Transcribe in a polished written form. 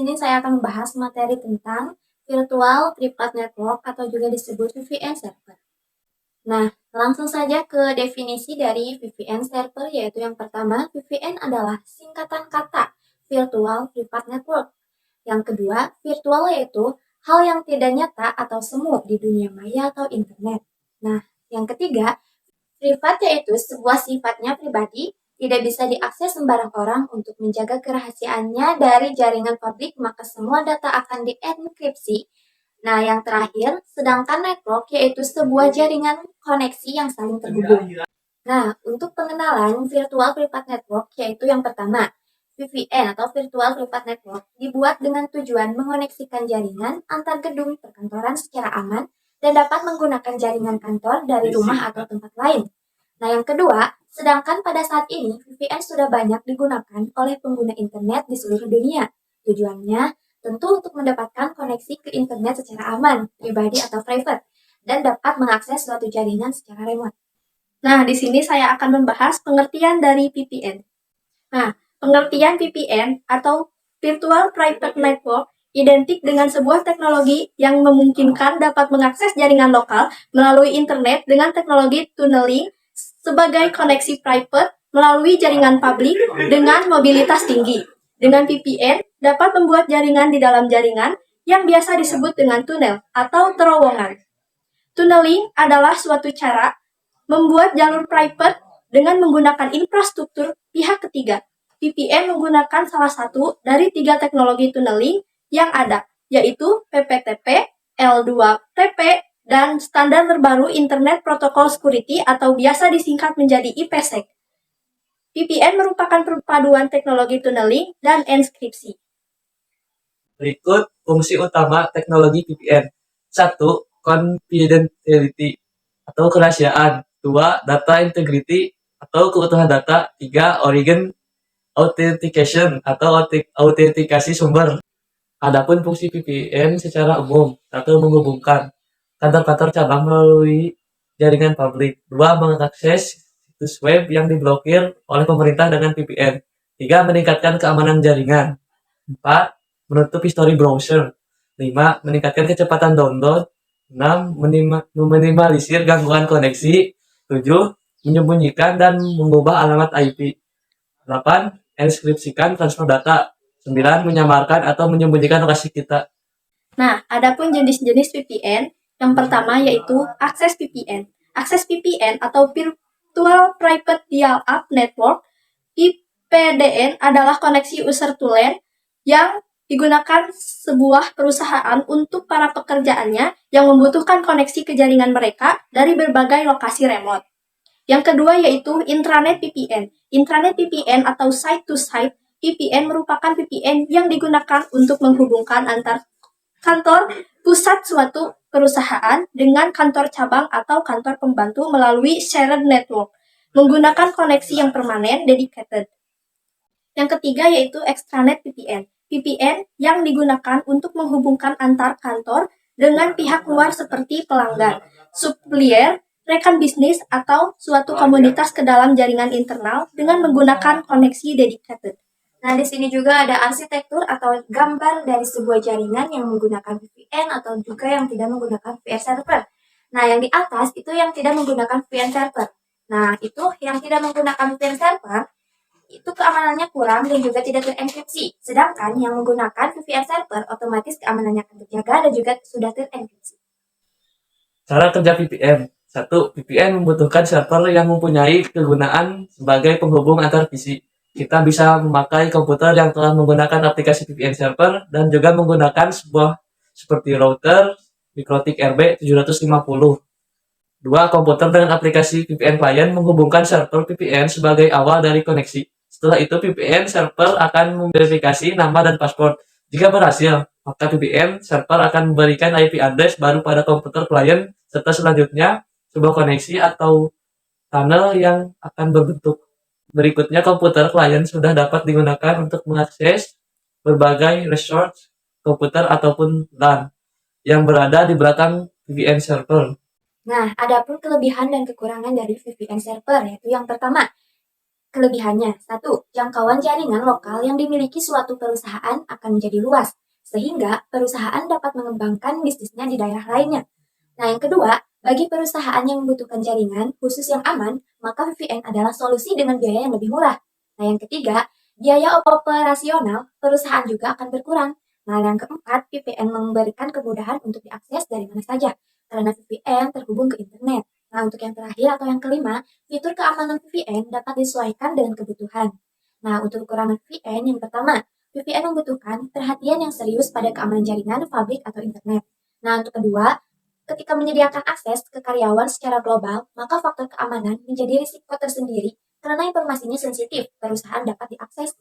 sini saya akan membahas materi tentang Virtual Private Network atau juga disebut VPN server. Nah, langsung saja ke definisi dari VPN server, yaitu yang pertama, VPN adalah singkatan kata Virtual Private Network. Yang kedua, virtual yaitu hal yang tidak nyata atau semu di dunia maya atau internet. Nah, yang ketiga, privat yaitu sebuah sifatnya pribadi, tidak bisa diakses sembarang orang. Untuk menjaga kerahasiaannya dari jaringan publik, maka semua data akan dienkripsi. Nah, yang terakhir, sedangkan network yaitu sebuah jaringan koneksi yang saling terhubung. Nah, untuk pengenalan virtual private network yaitu yang pertama, VPN atau Virtual Private Network dibuat dengan tujuan mengoneksikan jaringan antar gedung perkantoran secara aman dan dapat menggunakan jaringan kantor dari rumah atau tempat lain. Nah, yang kedua, sedangkan pada saat ini VPN sudah banyak digunakan oleh pengguna internet di seluruh dunia. Tujuannya tentu untuk mendapatkan koneksi ke internet secara aman, pribadi atau private, dan dapat mengakses suatu jaringan secara remote. Nah, di sini saya akan membahas pengertian dari VPN. Nah, pengertian VPN atau Virtual Private Network identik dengan sebuah teknologi yang memungkinkan dapat mengakses jaringan lokal melalui internet dengan teknologi tunneling sebagai koneksi private melalui jaringan publik dengan mobilitas tinggi. Dengan VPN dapat membuat jaringan di dalam jaringan yang biasa disebut dengan tunnel atau terowongan. Tunneling adalah suatu cara membuat jalur private dengan menggunakan infrastruktur pihak ketiga. VPN menggunakan salah satu dari 3 teknologi tunneling yang ada, yaitu PPTP, L2TP, dan standar terbaru Internet Protocol Security atau biasa disingkat menjadi IPsec. VPN merupakan perpaduan teknologi tunneling dan enskripsi. Berikut fungsi utama teknologi VPN. 1. Confidentiality atau kerahasiaan. 2. Data integrity atau keutuhan data. 3. Origin authentication atau autentikasi sumber. Adapun fungsi VPN secara umum, 1. Menghubungkan kantor-kantor cabang melalui jaringan publik. 2. Mengakses situs web yang diblokir oleh pemerintah dengan VPN. 3. Meningkatkan keamanan jaringan. 4. Menutup histori browser. 5. Meningkatkan kecepatan download. 6. Meminimalisir gangguan koneksi. 7. Menyembunyikan dan mengubah alamat IP. 8. Enskripsikan transfer data. 9. Menyamarkan atau menyembunyikan lokasi kita. Nah, adapun jenis-jenis VPN, yang pertama yaitu akses VPN. Akses VPN atau Virtual Private Dial-up Network, VPDN adalah koneksi user to LAN yang digunakan sebuah perusahaan untuk para pekerjaannya yang membutuhkan koneksi ke jaringan mereka dari berbagai lokasi remote. Yang kedua yaitu intranet VPN. Intranet VPN atau site-to-site VPN merupakan VPN yang digunakan untuk menghubungkan antar kantor pusat suatu perusahaan dengan kantor cabang atau kantor pembantu melalui shared network, menggunakan koneksi yang permanen dedicated. Yang ketiga yaitu extranet VPN. VPN yang digunakan untuk menghubungkan antar kantor dengan pihak luar seperti pelanggan, supplier, rekan bisnis, atau suatu komunitas ke dalam jaringan internal dengan menggunakan koneksi dedicated. Nah, di sini juga ada arsitektur atau gambar dari sebuah jaringan yang menggunakan VPN atau juga yang tidak menggunakan VPN server. Nah, yang di atas itu yang tidak menggunakan VPN server. Nah, itu yang tidak menggunakan VPN server, itu keamanannya kurang dan juga tidak terenkripsi. Sedangkan yang menggunakan VPN server otomatis keamanannya akan terjaga dan juga sudah terenkripsi. Cara kerja VPN. 1. VPN membutuhkan server yang mempunyai kegunaan sebagai penghubung antar PC. Kita bisa memakai komputer yang telah menggunakan aplikasi VPN server dan juga menggunakan sebuah seperti router MikroTik RB750. 2. Komputer dengan aplikasi VPN client menghubungkan server VPN sebagai awal dari koneksi. Setelah itu VPN server akan memverifikasi nama dan password. Jika berhasil, maka VPN server akan memberikan IP address baru pada komputer client serta selanjutnya sebuah koneksi atau tunnel yang akan berbentuk. Berikutnya komputer klien sudah dapat digunakan untuk mengakses berbagai resource komputer ataupun LAN yang berada di belakang VPN server. Nah, adapun kelebihan dan kekurangan dari VPN server yaitu yang pertama, Kelebihannya, satu, jangkauan jaringan lokal yang dimiliki suatu perusahaan akan menjadi luas, sehingga perusahaan dapat mengembangkan bisnisnya di daerah lainnya. Nah, yang kedua, bagi perusahaan yang membutuhkan jaringan khusus yang aman, maka VPN adalah solusi dengan biaya yang lebih murah. Nah, yang ketiga, biaya operasional perusahaan juga akan berkurang. Nah, yang keempat, VPN memberikan kemudahan untuk diakses dari mana saja, karena VPN terhubung ke internet. Nah, untuk yang terakhir atau yang kelima, fitur keamanan VPN dapat disesuaikan dengan kebutuhan. Nah, untuk kekurangan VPN yang pertama, VPN membutuhkan perhatian yang serius pada keamanan jaringan, pabrik, atau internet. Nah, untuk kedua, ketika menyediakan akses ke karyawan secara global, maka faktor keamanan menjadi risiko tersendiri karena informasinya sensitif, perusahaan dapat diakses.